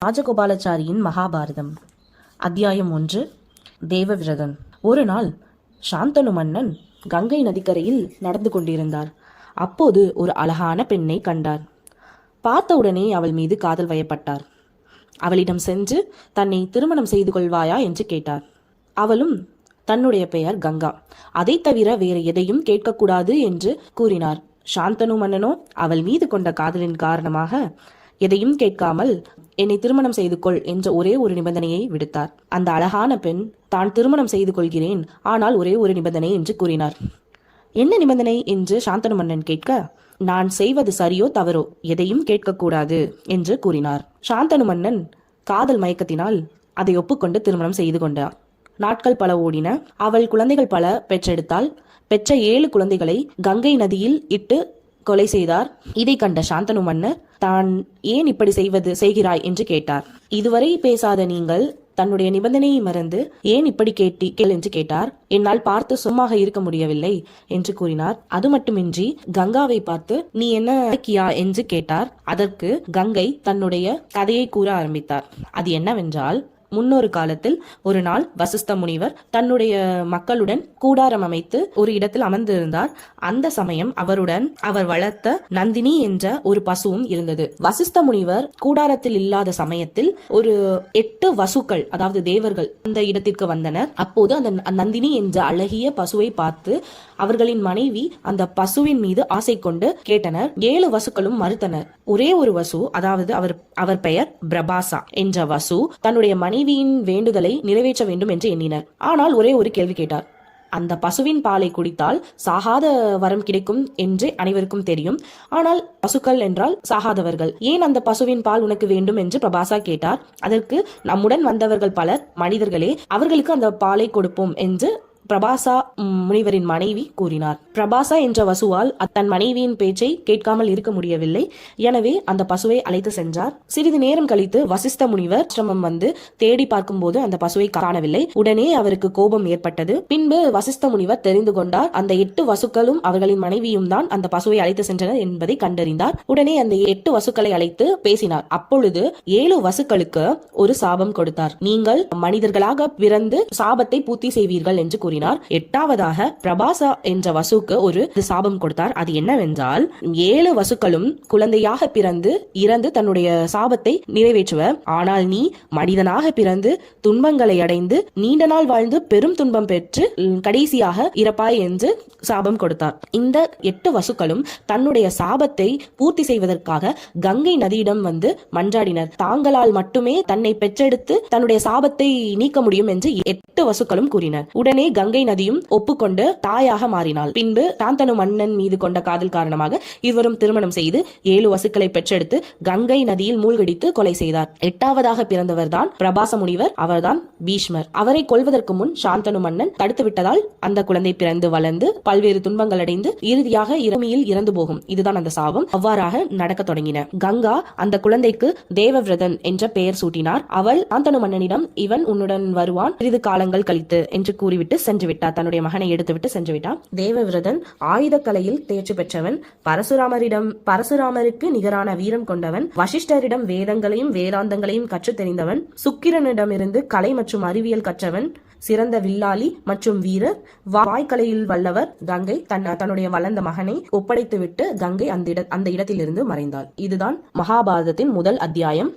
ராஜகோபாலாச்சாரியின் மகாபாரதம் அத்தியாயம் 1. தேவவிரதன். ஒரு நாள் சாந்தனு மன்னன் கங்கை நதிக்கரையில் நடந்து கொண்டிருந்தார். அப்போது ஒரு அழகான பெண்ணை கண்டார். பார்த்தவுடனே அவள் மீது காதல் வயப்பட்டார். அவளிடம் சென்று தன்னை திருமணம் செய்து கொள்வாயா என்று கேட்டார். அவளும் தன்னுடைய பெயர் கங்கா, அதை தவிர வேறு எதையும் கேட்கக்கூடாது என்று கூறினார். சாந்தனு மன்னனோ அவள் மீது கொண்ட காதலின் காரணமாக எதையும் கேட்காமல் என்னை திருமணம் செய்து கொள் என்ற ஒரே ஒரு நிபந்தனையை விடுத்தார். அந்த அழகான பெண் தான் திருமணம் செய்து கொள்கிறேன், ஆனால் ஒரே ஒரு நிபந்தனை என்று கூறினார். என்ன நிபந்தனை என்று சாந்தனு மன்னன் கேட்க, நான் செய்வது சரியோ தவறோ எதையும் கேட்கக்கூடாது என்று கூறினார். சாந்தனு மன்னன் காதல் மயக்கத்தினால் அதை ஒப்புக்கொண்டு திருமணம் செய்து கொண்டார். நாட்கள் பல ஓடின. அவள் குழந்தைகள் பல பெற்றெடுத்தால். பெற்ற 7 குழந்தைகளை கங்கை நதியில் இட்டு கொலை செய்தார். இதை கண்ட சாந்தனு மன்னர் தான் ஏன் இப்படி செய்கிறாய் என்று கேட்டார். இதுவரை பேசாத நீங்கள் தன்னுடைய நிபந்தனையை மறந்து ஏன் இப்படி கேள் என்று கேட்டார். என்னால் பார்த்து சும்மாக இருக்க முடியவில்லை என்று கூறினார். அது மட்டுமின்றி கங்காவை பார்த்து நீ என்ன கியா என்று கேட்டார். அதற்கு கங்கை தன்னுடைய கதையை கூற ஆரம்பித்தார். அது என்னவென்றால், முன்னொரு காலத்தில் ஒரு நாள் வசிஷ்ட முனிவர் தன்னுடைய மக்களுடன் கூடாரம் அமைத்து ஒரு இடத்தில் அமர்ந்திருந்தார். அந்த சமயம் அவருடன் அவர் வளர்த்த நந்தினி என்ற ஒரு பசுவும் இருந்தது. வசிஷ்ட முனிவர் கூடாரத்தில் இல்லாத சமயத்தில் ஒரு 8 வசுக்கள், அதாவது தேவர்கள் அந்த இடத்திற்கு வந்தனர். அப்போது அந்த நந்தினி என்ற அழகிய பசுவை பார்த்து அவர்களின் மனைவி அந்த பசுவின் மீது ஆசை கொண்டு கேட்டனர். 7 வசுக்களும் மறுத்தனர். ஒரே ஒரு வசு, அதாவது அவர் பெயர் பிரபாசா என்ற வசு தன்னுடைய மனைவியின் வேண்டுதலை நிறைவேற்ற வேண்டும் என்று எண்ணினர். ஆனால் ஒரே ஒரு கேள்வி கேட்டார். அந்த பசுவின் பாலை குடித்தால் சாகாத வரம் கிடைக்கும் என்று அனைவருக்கும் தெரியும். ஆனால் பசுக்கள் என்றால் சாகாதவர்கள், ஏன் அந்த பசுவின் பால் உனக்கு வேண்டும் என்று பிரபாசா கேட்டார். அதற்கு நம்முடன் வந்தவர்கள் பலர் மனிதர்களே, அவர்களுக்கு அந்த பாலை கொடுப்போம் என்று பிரபாசா முனிவரின் மனைவி கூறினார். பிரபாசா என்ற வசுவால் தன் மனைவியின் பேச்சை கேட்காமல் இருக்க முடியவில்லை. எனவே அந்த பசுவை அழைத்து சென்றார். சிறிது நேரம் கழித்து வசிஷ்ட முனிவர் ஆசிரமம் வந்து தேடி பார்க்கும் போது அந்த பசுவை காணவில்லை. உடனே அவருக்கு கோபம் ஏற்பட்டது. பின்பு வசிஷ்ட முனிவர் தெரிந்து கொண்டார். அந்த 8 வசுக்களும் அவர்களின் மனைவியும் தான் அந்த பசுவை அழைத்து சென்றனர் என்பதை கண்டறிந்தார். உடனே அந்த 8 வசுக்களை அழைத்து பேசினார். அப்பொழுது 7 வசுக்களுக்கு ஒரு சாபம் கொடுத்தார். நீங்கள் மனிதர்களாக பிறந்து சாபத்தை பூர்த்தி செய்வீர்கள் என்று கூறினார். 8ஆவதாக பிரபாசா என்ற வசுக்கு ஒரு சாபம் கொடுத்தார். அது என்னவென்றால், 7 வசுக்களும் குழந்தையாக பிறந்து இறந்து தன்னுடைய சாபத்தை நிறைவேற்றுவர். ஆனால் நீ மனிதனாக பிறந்து துன்பங்களை அடைந்து நீண்ட நாள் வாழ்ந்து பெரும் துன்பம் பெற்று கடைசியாக இறப்பாய் என்று சாபம் கொடுத்தார். இந்த 8 வசுக்களும் தன்னுடைய சாபத்தை பூர்த்தி செய்வதற்காக கங்கை நதியிடம் வந்து மன்றாடினர். தாங்களால் மட்டுமே தன்னை பெற்றெடுத்து தன்னுடைய சாபத்தை நீக்க முடியும் என்று 8 வசுக்களும் கூறினர். உடனே கங்கை நதியும் ஒப்புக்கொண்டு தாயாக மாறினாள். பின்பு சாந்தனு மன்னன் மீது கொண்ட காதல் காரணமாக இருவரும் திருமணம் செய்து 7 வசுக்களை பெற்றெடுத்து கங்கை நதியில் மூழ்கடித்து கொலை செய்தார். 8ஆவதாக பிறந்தவர் தான் பிரபாச முனிவர். அவர்தான் பீஷ்மர். அவரை கொல்வதற்கு முன் சாந்தனு மன்னன் தடுத்து விட்டதால் அந்த குழந்தை பிறந்து வளர்ந்து பல்வேறு துன்பங்கள் அடைந்து இறுதியாக இறமையில் இறந்து போகும். இதுதான் அந்த சாபம். அவ்வாறாக நடக்க தொடங்கின. கங்கா அந்த குழந்தைக்கு தேவவிரதன் என்ற பெயர் சூட்டினார். அவள் சாந்தனு மன்னனிடம் இவன் உன்னுடன் வருவான் சிறிது காலங்கள் கழித்து என்று கூறிவிட்டு சென்று விட்டார். தன்னுடைய மகனை எடுத்துவிட்டு சென்று விட்டார். தேவவிரதன் ஆயுத கலையில் தேர்ச்சி பெற்றவன். பரசுராமருக்கு நிகரான வீரம் கொண்டவன். வசிஷ்டரிடம் வேதங்களையும் வேதாந்தங்களையும் கற்று தெரிந்தவன். சுக்கிரனிடமிருந்து கலை மற்றும் அறிவியல் கற்றவன். சிறந்த வில்லாளி மற்றும் வீரர். வாய்க்கலையில் வல்லவர். கங்கை தன்னுடைய வளர்ந்த மகனை ஒப்படைத்துவிட்டு கங்கை அந்த இடத்திலிருந்து மறைந்தாள். இதுதான் மகாபாரதத்தின் முதல் அத்தியாயம்.